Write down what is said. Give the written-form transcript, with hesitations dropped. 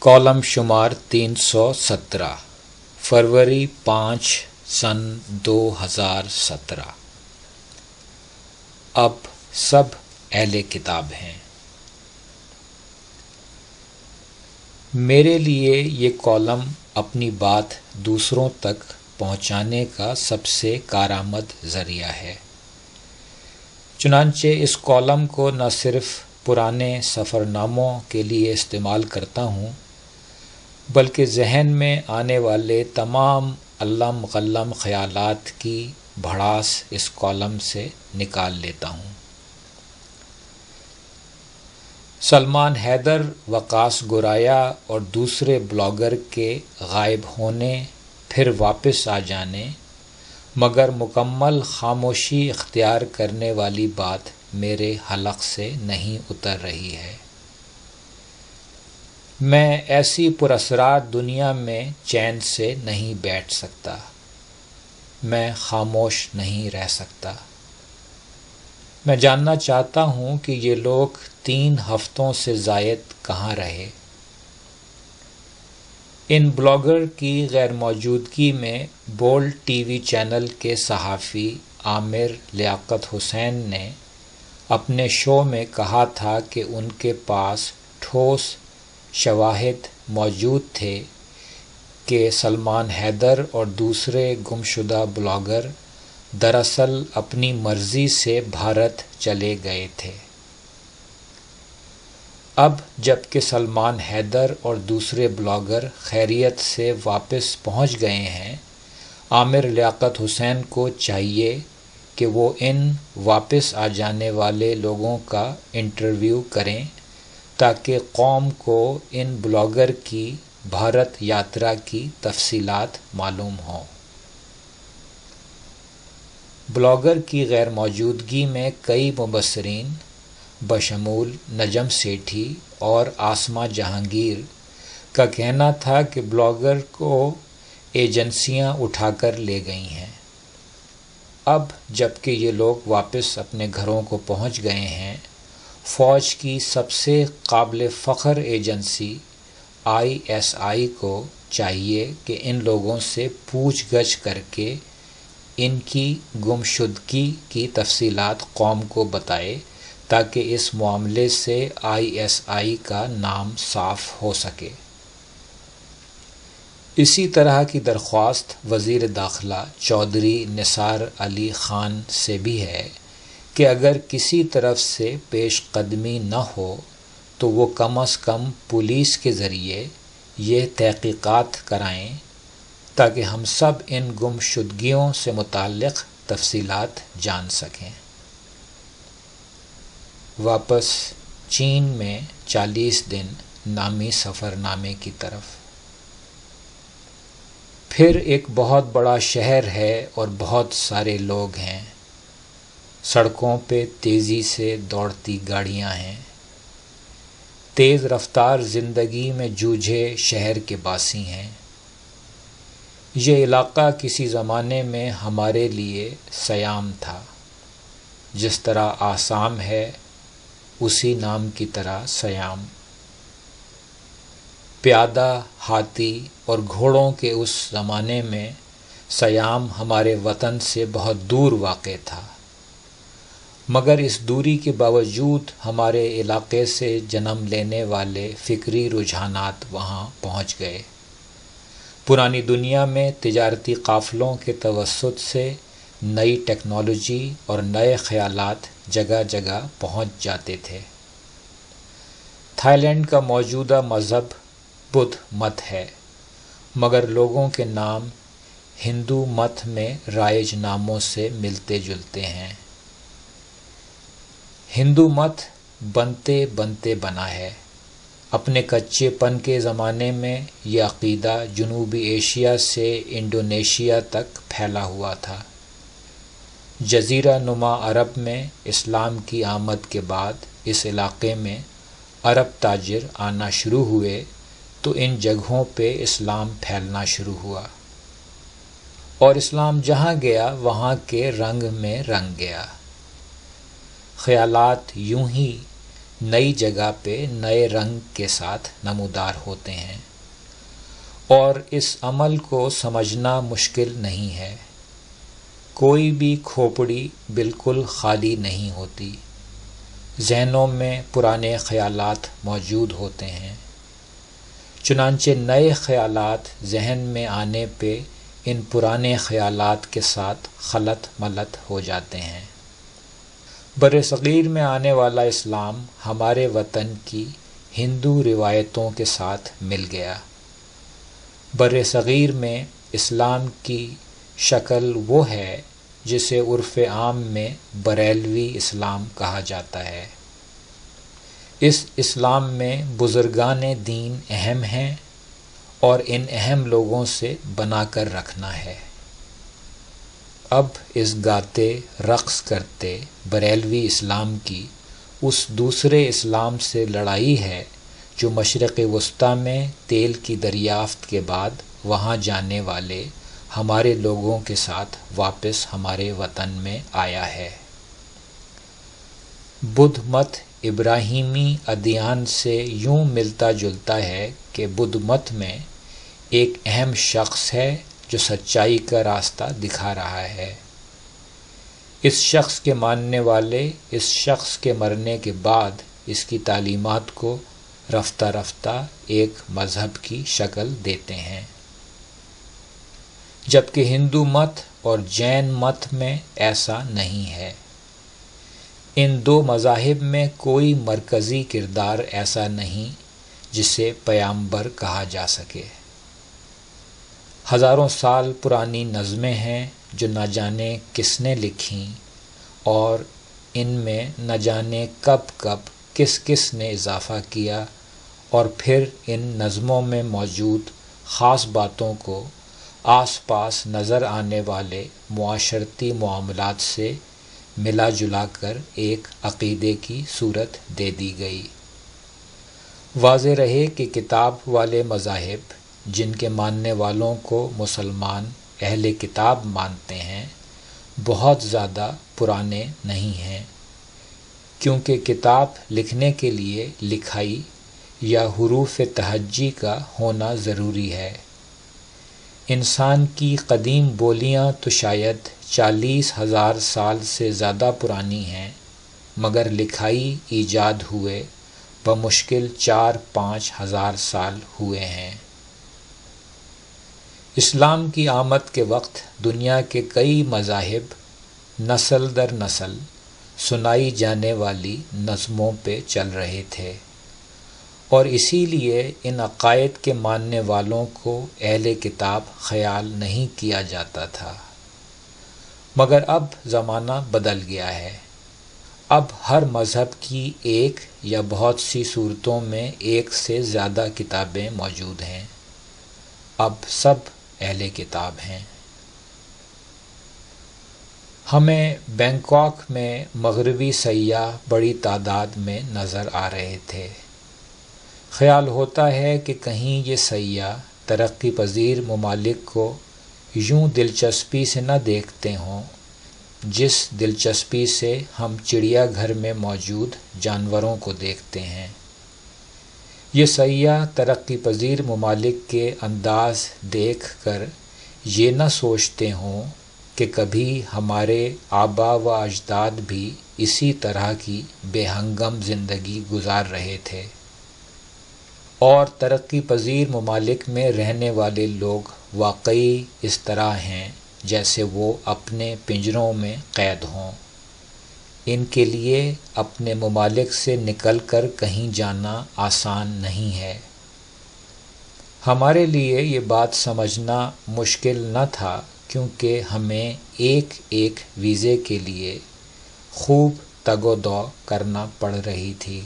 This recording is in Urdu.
کالم شمار 317 فروری 5 سن 2017۔ اب سب اہل کتاب ہیں۔ میرے لیے یہ کالم اپنی بات دوسروں تک پہنچانے کا سب سے کارآمد ذریعہ ہے۔ چنانچہ اس کالم کو نہ صرف پرانے سفر ناموں کے لیے استعمال کرتا ہوں بلکہ ذہن میں آنے والے تمام علم غلم خیالات کی بھڑاس اس کالم سے نکال لیتا ہوں۔ سلمان حیدر، وقاص گورایا اور دوسرے بلاگر کے غائب ہونے پھر واپس آ جانے مگر مکمل خاموشی اختیار کرنے والی بات میرے حلق سے نہیں اتر رہی ہے۔ میں ایسی پراسرار دنیا میں چین سے نہیں بیٹھ سکتا، میں خاموش نہیں رہ سکتا۔ میں جاننا چاہتا ہوں کہ یہ لوگ 3 ہفتوں سے زائد کہاں رہے۔ ان بلاگر کی غیر موجودگی میں بولڈ ٹی وی چینل کے صحافی عامر لیاقت حسین نے اپنے شو میں کہا تھا کہ ان کے پاس ٹھوس شواہد موجود تھے کہ سلمان حیدر اور دوسرے گمشدہ بلاگر دراصل اپنی مرضی سے بھارت چلے گئے تھے۔ اب جب کہ سلمان حیدر اور دوسرے بلاگر خیریت سے واپس پہنچ گئے ہیں، عامر لیاقت حسین کو چاہیے کہ وہ ان واپس آ جانے والے لوگوں کا انٹرویو کریں تاکہ قوم کو ان بلاگر کی بھارت یاترا کی تفصیلات معلوم ہوں۔ بلاگر کی غیر موجودگی میں کئی مبصرین بشمول نجم سیٹھی اور آسما جہانگیر کا کہنا تھا کہ بلاگر کو ایجنسیاں اٹھا کر لے گئی ہیں۔ اب جب کہ یہ لوگ واپس اپنے گھروں کو پہنچ گئے ہیں، فوج کی سب سے قابل فخر ایجنسی ISI کو چاہیے کہ ان لوگوں سے پوچھ گچھ کر کے ان کی گمشدگی کی تفصیلات قوم کو بتائے تاکہ اس معاملے سے ISI کا نام صاف ہو سکے۔ اسی طرح کی درخواست وزیر داخلہ چودھری نثار علی خان سے بھی ہے کہ اگر کسی طرف سے پیش قدمی نہ ہو تو وہ کم از کم پولیس کے ذریعے یہ تحقیقات کرائیں تاکہ ہم سب ان گمشدگیوں سے متعلق تفصیلات جان سکیں۔ واپس چین میں 40 دن نامی سفر نامے کی طرف۔ پھر ایک بہت بڑا شہر ہے اور بہت سارے لوگ ہیں۔ سڑکوں پہ تیزی سے دوڑتی گاڑیاں ہیں۔ تیز رفتار زندگی میں جوجھے شہر کے باسی ہیں۔ یہ علاقہ کسی زمانے میں ہمارے لیے سیام تھا۔ جس طرح آسام ہے اسی نام کی طرح سیام۔ پیادہ، ہاتھی اور گھوڑوں کے اس زمانے میں سیام ہمارے وطن سے بہت دور واقع تھا، مگر اس دوری کے باوجود ہمارے علاقے سے جنم لینے والے فکری رجحانات وہاں پہنچ گئے۔ پرانی دنیا میں تجارتی قافلوں کے توسط سے نئی ٹیکنالوجی اور نئے خیالات جگہ جگہ پہنچ جاتے تھے۔ تھائی لینڈ کا موجودہ مذہب بدھ مت ہے، مگر لوگوں کے نام ہندو مت میں رائج ناموں سے ملتے جلتے ہیں۔ ہندو مت بنتے بنتے بنا ہے۔ اپنے کچے پن کے زمانے میں یہ عقیدہ جنوبی ایشیا سے انڈونیشیا تک پھیلا ہوا تھا۔ جزیرہ نما عرب میں اسلام کی آمد کے بعد اس علاقے میں عرب تاجر آنا شروع ہوئے تو ان جگہوں پہ اسلام پھیلنا شروع ہوا، اور اسلام جہاں گیا وہاں کے رنگ میں رنگ گیا۔ خیالات یوں ہی نئی جگہ پہ نئے رنگ کے ساتھ نمودار ہوتے ہیں، اور اس عمل کو سمجھنا مشکل نہیں ہے۔ کوئی بھی کھوپڑی بالکل خالی نہیں ہوتی، ذہنوں میں پرانے خیالات موجود ہوتے ہیں، چنانچہ نئے خیالات ذہن میں آنے پہ ان پرانے خیالات کے ساتھ خلط ملط ہو جاتے ہیں۔ برصغیر میں آنے والا اسلام ہمارے وطن کی ہندو روایتوں کے ساتھ مل گیا۔ برصغیر میں اسلام کی شکل وہ ہے جسے عرف عام میں بریلوی اسلام کہا جاتا ہے۔ اس اسلام میں بزرگان دین اہم ہیں اور ان اہم لوگوں سے بنا کر رکھنا ہے۔ اب اس گاتے رقص کرتے بریلوی اسلام کی اس دوسرے اسلام سے لڑائی ہے جو مشرق وسطیٰ میں تیل کی دریافت کے بعد وہاں جانے والے ہمارے لوگوں کے ساتھ واپس ہمارے وطن میں آیا ہے۔ بدھ مت ابراہیمی ادیان سے یوں ملتا جلتا ہے کہ بدھ مت میں ایک اہم شخص ہے جو سچائی کا راستہ دکھا رہا ہے۔ اس شخص کے ماننے والے اس شخص کے مرنے کے بعد اس کی تعلیمات کو رفتہ رفتہ ایک مذہب کی شکل دیتے ہیں، جبکہ ہندو مت اور جین مت میں ایسا نہیں ہے۔ ان دو مذاہب میں کوئی مرکزی کردار ایسا نہیں جسے پیامبر کہا جا سکے۔ ہزاروں سال پرانی نظمیں ہیں جو نہ جانے کس نے لکھیں، اور ان میں نہ جانے کب کب کس کس نے اضافہ کیا، اور پھر ان نظموں میں موجود خاص باتوں کو آس پاس نظر آنے والے معاشرتی معاملات سے ملا جلا کر ایک عقیدے کی صورت دے دی گئی۔ واضح رہے کہ کتاب والے مذاہب جن کے ماننے والوں کو مسلمان اہل کتاب مانتے ہیں بہت زیادہ پرانے نہیں ہیں، کیونکہ کتاب لکھنے کے لیے لکھائی یا حروف تہجی کا ہونا ضروری ہے۔ انسان کی قدیم بولیاں تو شاید 40,000 سال سے زیادہ پرانی ہیں، مگر لکھائی ایجاد ہوئے بمشکل 4-5 ہزار سال ہوئے ہیں۔ اسلام کی آمد کے وقت دنیا کے کئی مذاہب نسل در نسل سنائی جانے والی نظموں پہ چل رہے تھے، اور اسی لیے ان عقائد کے ماننے والوں کو اہل کتاب خیال نہیں کیا جاتا تھا۔ مگر اب زمانہ بدل گیا ہے۔ اب ہر مذہب کی ایک یا بہت سی صورتوں میں ایک سے زیادہ کتابیں موجود ہیں۔ اب سب اہل کتاب ہیں۔ ہمیں بینکاک میں مغربی سیاح بڑی تعداد میں نظر آ رہے تھے۔ خیال ہوتا ہے کہ کہیں یہ سیاح ترقی پذیر ممالک کو یوں دلچسپی سے نہ دیکھتے ہوں جس دلچسپی سے ہم چڑیا گھر میں موجود جانوروں کو دیکھتے ہیں۔ یہ سیاح ترقی پذیر ممالک کے انداز دیکھ کر یہ نہ سوچتے ہوں کہ کبھی ہمارے آبا و اجداد بھی اسی طرح کی بے ہنگم زندگی گزار رہے تھے، اور ترقی پذیر ممالک میں رہنے والے لوگ واقعی اس طرح ہیں جیسے وہ اپنے پنجروں میں قید ہوں۔ ان کے لیے اپنے ممالک سے نکل کر کہیں جانا آسان نہیں ہے۔ ہمارے لیے یہ بات سمجھنا مشکل نہ تھا، کیونکہ ہمیں ایک ایک ویزے کے لیے خوب تگ و دو کرنا پڑ رہی تھی۔